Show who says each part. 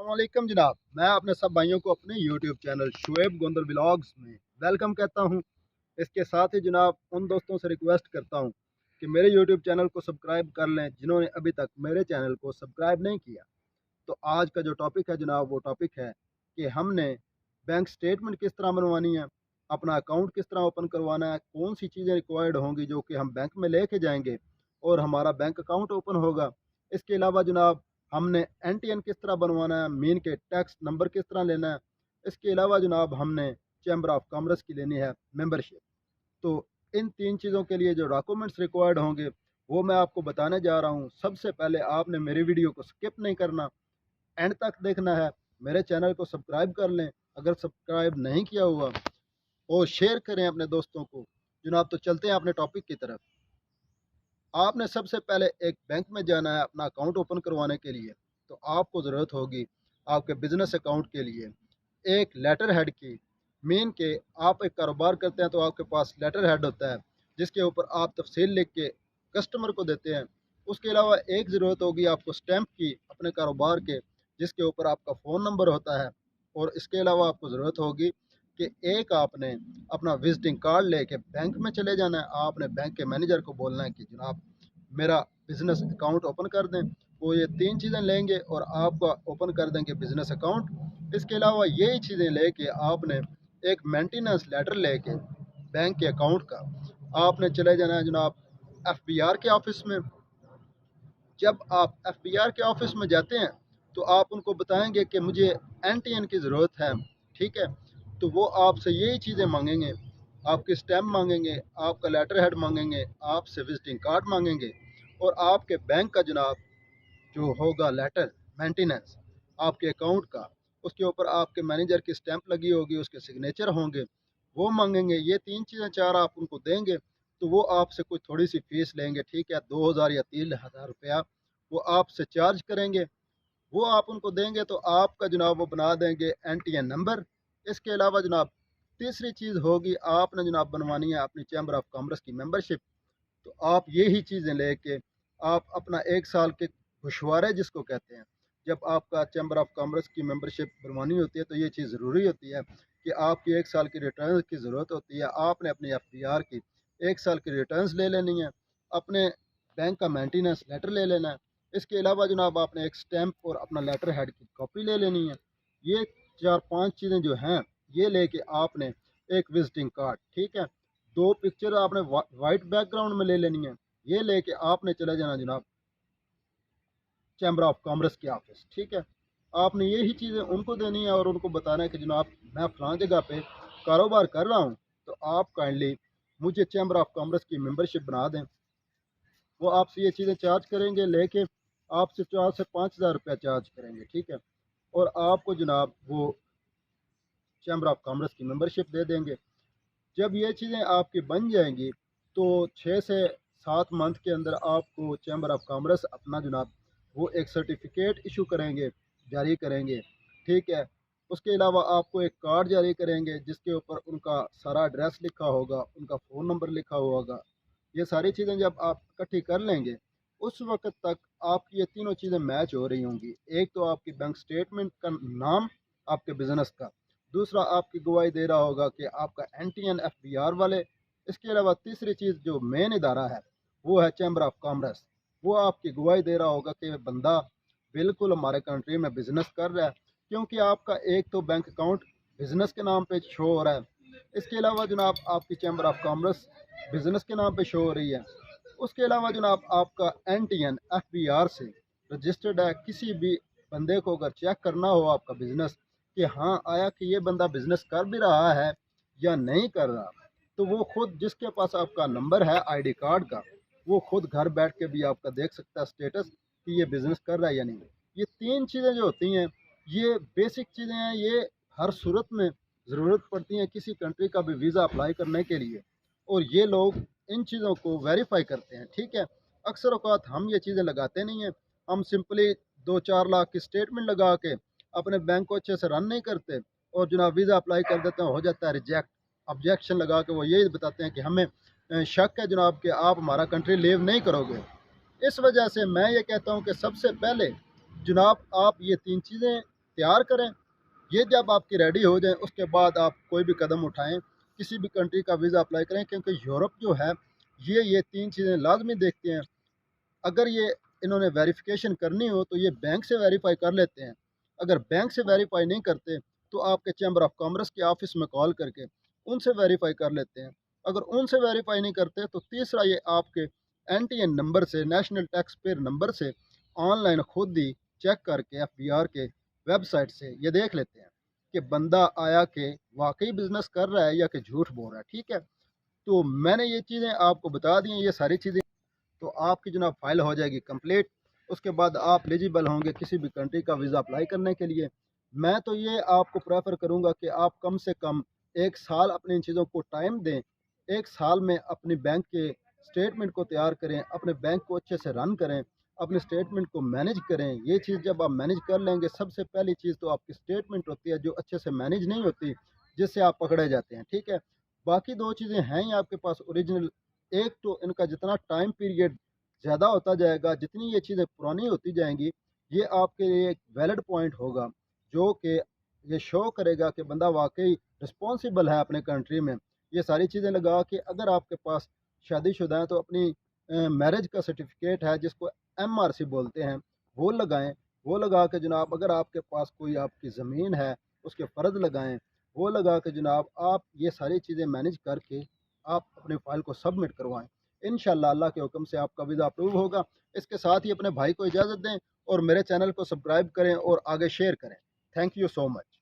Speaker 1: अस्सलामुअलैकुम जनाब, मैं अपने सब भाइयों को अपने YouTube channel Shoaib Gondal vlogs में वेलकम कहता हूं। इसके साथ ही जनाब उन दोस्तों से रिक्वेस्ट करता हूं कि मेरे यूट्यूब चैनल को सब्सक्राइब कर लें जिन्होंने अभी तक मेरे चैनल को सब्सक्राइब नहीं किया। तो आज का जो टॉपिक है जनाब, वो टॉपिक है कि हमने बैंक स्टेटमेंट किस तरह बनवानी है, अपना अकाउंट किस तरह ओपन करवाना है, कौन सी चीज़ें रिक्वायर्ड होंगी जो कि हम बैंक में लेके जाएंगे और हमारा बैंक अकाउंट ओपन होगा। इसके अलावा जनाब हमने NTN किस तरह बनवाना है, मीन के टैक्स नंबर किस तरह लेना है। इसके अलावा जनाब हमने चैम्बर ऑफ कॉमर्स की लेनी है मेंबरशिप। तो इन तीन चीज़ों के लिए जो डॉक्यूमेंट्स रिक्वायर्ड होंगे वो मैं आपको बताने जा रहा हूँ। सबसे पहले आपने मेरी वीडियो को स्किप नहीं करना, एंड तक देखना है। मेरे चैनल को सब्सक्राइब कर लें अगर सब्सक्राइब नहीं किया हुआ, और शेयर करें अपने दोस्तों को। जनाब तो चलते हैं अपने टॉपिक की तरफ। आपने सबसे पहले एक बैंक में जाना है अपना अकाउंट ओपन करवाने के लिए। तो आपको ज़रूरत होगी आपके बिजनेस अकाउंट के लिए एक लेटर हेड की। मीन के आप एक कारोबार करते हैं तो आपके पास लेटर हेड होता है जिसके ऊपर आप तफसील लिख के कस्टमर को देते हैं। उसके अलावा एक ज़रूरत होगी आपको स्टैंप की अपने कारोबार के, जिसके ऊपर आपका फ़ोन नंबर होता है। और इसके अलावा आपको ज़रूरत होगी कि एक आपने अपना विजिटिंग कार्ड लेके बैंक में चले जाना है। आपने बैंक के मैनेजर को बोलना है कि जनाब मेरा बिजनेस अकाउंट ओपन कर दें। वो ये तीन चीज़ें लेंगे और आपका ओपन कर देंगे बिजनेस अकाउंट। इसके अलावा यही चीज़ें लेके आपने एक मेंटेनेंस लेटर लेके बैंक के अकाउंट का आपने चले जाना है जनाब FBR के ऑफिस में। जब आप FBR के ऑफिस में जाते हैं तो आप उनको बताएंगे कि मुझे NTN की ज़रूरत है, ठीक है। तो वो आपसे यही चीज़ें मांगेंगे, आपके स्टैम्प मांगेंगे, आपका लेटर हेड मांगेंगे, आपसे विजिटिंग कार्ड मांगेंगे, और आपके बैंक का जनाब जो होगा लेटर मेंटेनेंस आपके अकाउंट का, उसके ऊपर आपके मैनेजर की स्टैंप लगी होगी, उसके सिग्नेचर होंगे, वो मांगेंगे। ये तीन चीज़ें चार आप उनको देंगे तो वो आपसे कुछ थोड़ी सी फीस लेंगे, ठीक है, 2000 या 3000 रुपया वो आपसे चार्ज करेंगे। वो आप उनको देंगे तो आपका जनाब वो बना देंगे NTN नंबर। इसके अलावा जनाब तीसरी चीज़ होगी आपने जनाब बनवानी है अपनी चैम्बर ऑफ कॉमर्स की मेंबरशिप। तो आप यही चीज़ें लेके आप अपना 1 साल के गोशवारे जिसको कहते हैं, जब आपका चैम्बर ऑफ कॉमर्स की मेंबरशिप बनवानी होती है तो ये चीज़ ज़रूरी होती है कि आपकी 1 साल की रिटर्न की ज़रूरत होती है। आपने अपनी FBR की 1 साल की रिटर्न्स ले लेनी है, अपने बैंक का मेंटेनेंस लेटर ले लेना है। इसके अलावा जनाब आपने एक स्टैंप और अपना लेटर हेड की कॉपी ले लेनी है। ये 4-5 चीज़ें जो हैं ये लेके आपने एक विजिटिंग कार्ड, ठीक है, 2 पिक्चर आपने वाइट बैकग्राउंड में ले लेनी है। ये लेके आपने चले जाना जनाब चैम्बर ऑफ कॉमर्स के ऑफिस, ठीक है। आपने यही चीज़ें उनको देनी है और उनको बताना है कि जनाब मैं फ़लाँ जगह पे कारोबार कर रहा हूँ, तो आप काइंडली मुझे चैम्बर ऑफ कॉमर्स की मेंबरशिप बना दें। वो आपसे ये चीज़ें चार्ज करेंगे, लेके आपसे 4 से 5 हज़ार रुपया चार्ज करेंगे, ठीक है। और आपको जनाब वो चैम्बर ऑफ कॉमर्स की मेंबरशिप दे देंगे। जब ये चीज़ें आपकी बन जाएंगी तो 6 से 7 मंथ के अंदर आपको चैम्बर ऑफ कॉमर्स अपना जनाब वो एक सर्टिफिकेट इशू करेंगे, जारी करेंगे, ठीक है। उसके अलावा आपको एक कार्ड जारी करेंगे जिसके ऊपर उनका सारा एड्रेस लिखा होगा, उनका फ़ोन नंबर लिखा हुआ होगा। ये सारी चीज़ें जब आप इकट्ठी कर लेंगे उस वक्त तक आपकी ये तीनों चीज़ें मैच हो रही होंगी। एक तो आपकी बैंक स्टेटमेंट का नाम आपके बिज़नेस का, दूसरा आपकी गवाही दे रहा होगा कि आपका NTN FBR वाले। इसके अलावा तीसरी चीज़ जो मेन इदारा है वो है चैम्बर ऑफ कॉमर्स। वो आपकी गवाही दे रहा होगा कि बंदा बिल्कुल हमारे कंट्री में बिज़नेस कर रहा है, क्योंकि आपका एक तो बैंक अकाउंट बिज़नेस के नाम पे शो हो रहा है। इसके अलावा जनाब आपकी चैम्बर ऑफ कॉमर्स बिज़नेस के नाम पे शो हो रही है। उसके अलावा जनाब आपका NTN FBR से रजिस्टर्ड है। किसी भी बंदे को अगर चेक करना हो आपका बिज़नेस कि हाँ आया कि ये बंदा बिज़नेस कर भी रहा है या नहीं कर रहा, तो वो खुद जिसके पास आपका नंबर है ID कार्ड का, वो खुद घर बैठ के भी आपका देख सकता है स्टेटस कि ये बिज़नेस कर रहा है या नहीं। ये तीन चीज़ें जो होती हैं ये बेसिक चीज़ें हैं, ये हर सूरत में ज़रूरत पड़ती है किसी कंट्री का भी वीज़ा अप्लाई करने के लिए, और ये लोग इन चीज़ों को वेरीफाई करते हैं, ठीक है। अक्सर औक़ात हम ये चीज़ें लगाते नहीं हैं, हम सिंपली 2-4 लाख की स्टेटमेंट लगा के अपने बैंक को अच्छे से रन नहीं करते और जनाब वीज़ा अप्लाई कर देते हैं, हो जाता है रिजेक्ट। ऑब्जेक्शन लगा के वो यही बताते हैं कि हमें शक है जनाब कि आप हमारा कंट्री लीव नहीं करोगे। इस वजह से मैं ये कहता हूँ कि सबसे पहले जनाब आप ये तीन चीज़ें तैयार करें। ये जब आपकी रेडी हो जाए उसके बाद आप कोई भी कदम उठाएं, किसी भी कंट्री का वीज़ा अप्लाई करें, क्योंकि यूरोप जो है ये 3 चीज़ें लाजमी देखते हैं। अगर ये इन्होंने वेरिफिकेशन करनी हो तो ये बैंक से वेरीफाई कर लेते हैं। अगर बैंक से वेरीफाई नहीं करते तो आपके चैम्बर ऑफ कॉमर्स के ऑफिस में कॉल करके उनसे वेरीफाई कर लेते हैं। अगर उनसे वेरीफाई नहीं करते तो तीसरा ये आपके NTN नंबर से, नेशनल टैक्स पेयर नंबर से ऑनलाइन खुद ही चेक करके FBR के वेबसाइट से ये देख लेते हैं कि बंदा आया कि वाकई बिजनेस कर रहा है या कि झूठ बोल रहा है। ठीक है, तो मैंने ये चीज़ें आपको बता दी हैं, ये सारी चीज़ें। तो आपकी जनाब फाइल हो जाएगी कंप्लीट। उसके बाद आप एलिजिबल होंगे किसी भी कंट्री का वीज़ा अप्लाई करने के लिए। मैं तो ये आपको प्रेफर करूँगा कि आप कम से कम 1 साल अपनी इन चीज़ों को टाइम दें। 1 साल में अपनी बैंक के स्टेटमेंट को तैयार करें, अपने बैंक को अच्छे से रन करें, अपने स्टेटमेंट को मैनेज करें। ये चीज़ जब आप मैनेज कर लेंगे, सबसे पहली चीज़ तो आपकी स्टेटमेंट होती है जो अच्छे से मैनेज नहीं होती, जिससे आप पकड़े जाते हैं। ठीक है, बाकी 2 चीज़ें हैं ही आपके पास ओरिजिनल। एक तो इनका जितना टाइम पीरियड ज़्यादा होता जाएगा, जितनी ये चीज़ें पुरानी होती जाएंगी, ये आपके लिए एक वैलिड पॉइंट होगा जो कि ये शो करेगा कि बंदा वाकई रिस्पॉन्सिबल है अपने कंट्री में। ये सारी चीज़ें लगा के अगर आपके पास शादीशुदा हैं तो अपनी मैरिज का सर्टिफिकेट है जिसको MRC बोलते हैं, वो लगाएं। वो लगा के जनाब, अगर आपके पास कोई आपकी ज़मीन है उसके फ़र्ज़ लगाएं। वो लगा के जनाब आप ये सारी चीज़ें मैनेज करके आप अपनी फ़ाइल को सबमिट करवाएं। इंशाअल्लाह अल्लाह के हुक्म से आपका वीज़ा अप्रूव होगा। इसके साथ ही अपने भाई को इजाज़त दें और मेरे चैनल को सब्सक्राइब करें और आगे शेयर करें। Thank you so much.